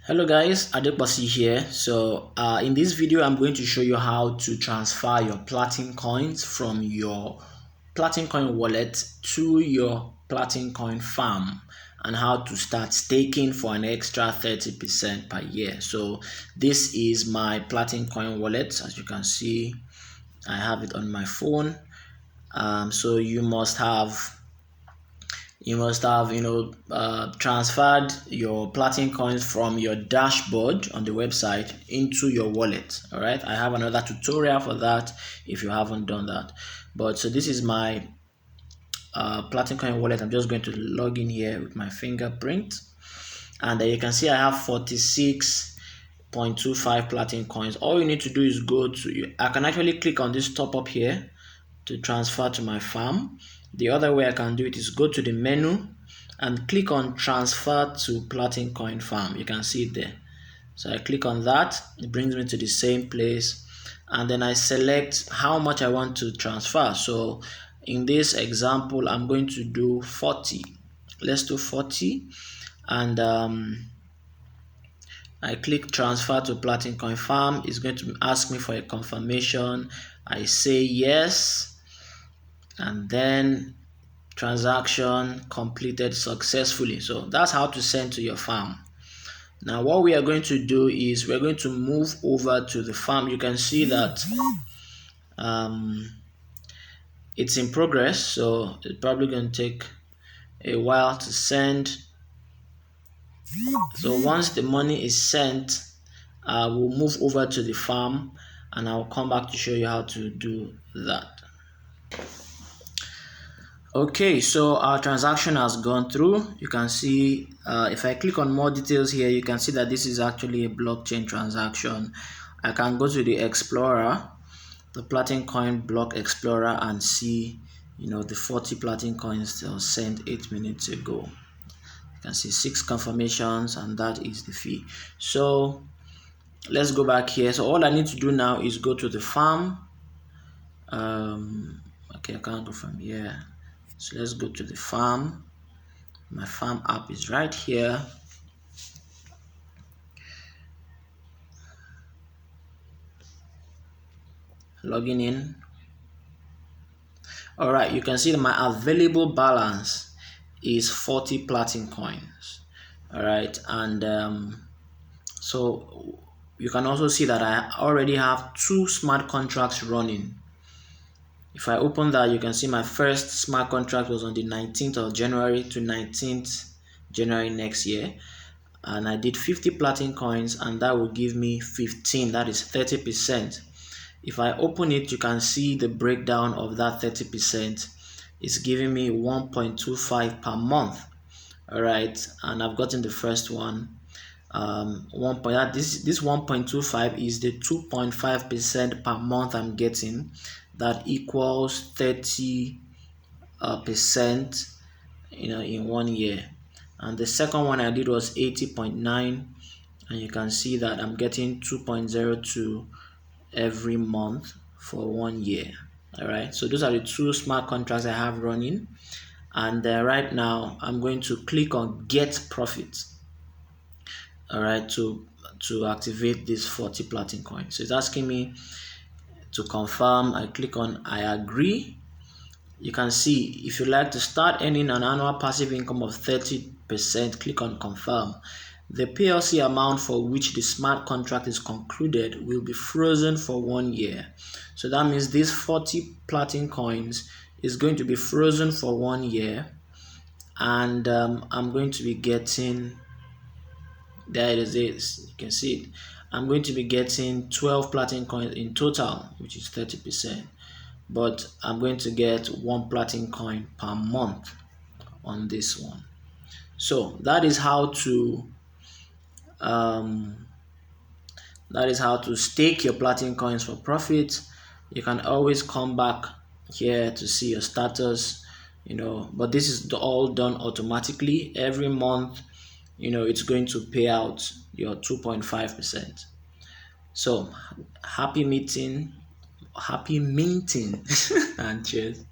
Hello guys, Adepasi here. So in this video I'm going to show you how to transfer your Platincoins from your Platincoin wallet to your Platincoin farm and how to start staking for an extra 30% per year. So this is my Platincoin wallet. As you can see, I have it on my phone. So you must have transferred your Platincoins from your dashboard on the website into your wallet. All right, I have another tutorial for that if you haven't done that. But so this is my Platincoin wallet. I'm just going to log in here with my fingerprint, and you can see I have 46.25 Platincoins. All you need to do is I can actually click on this top up here to transfer to my farm. The other way I can do it is go to the menu and click on transfer to Platincoin farm. You can see it there. So I click on that, it brings me to the same place, and then I select how much I want to transfer. So in this example I'm going to do 40. Let's do 40, and I click transfer to Platincoin farm. It's going to ask me for a confirmation. I say yes, and then transaction completed successfully. So that's how to send to your farm. Now what we are going to do is we're going to move over to the farm. You can see that it's in progress, so it's probably going to take a while to send. So once the money is sent, we'll move over to the farm and I'll come back to show you how to do that. Okay, so our transaction has gone through. You can see if I click on more details here, you can see that this is actually a blockchain transaction. I can go to the Explorer, the Platincoin block Explorer, and see the 40 Platincoins that was sent 8 minutes ago. You can see 6 confirmations, and that is the fee. So let's go back here. So all I need to do now is go to the farm. Okay, I can't go from here. So let's go to the farm. My farm app is right here. Logging in. All right, you can see that my available balance is 40 Platincoins. All right, and so you can also see that I already have 2 smart contracts running. If I open that, you can see my first smart contract was on the 19th of January to 19th January next year. And I did 50 Platincoins, and that will give me 15, that is 30%. If I open it, you can see the breakdown of that 30%. It's giving me 1.25 per month. All right, and I've gotten the first one. This 1.25 is the 2.5% per month I'm getting. That equals 30% in 1 year. And the second one I did was 80.9, and you can see that I'm getting 2.02 every month for 1 year. All right, so those are the 2 smart contracts I have running, and right now I'm going to click on get profit. All right, to activate this 40 Platincoin. So it's asking me to confirm. I click on I agree. You can see if you like to start earning an annual passive income of 30%, click on confirm. The PLC amount for which the smart contract is concluded will be frozen for 1 year. So that means this 40 Platincoins is going to be frozen for 1 year, and I'm going to be getting, there it is, you can see it. I'm going to be getting 12 Platincoins in total, which is 30%. But I'm going to get 1 Platincoin per month on this one. So that is how to stake your Platincoins for profit. You can always come back here to see your status, but this is all done automatically. Every month, it's going to pay out your 2.5%. So happy minting and cheers.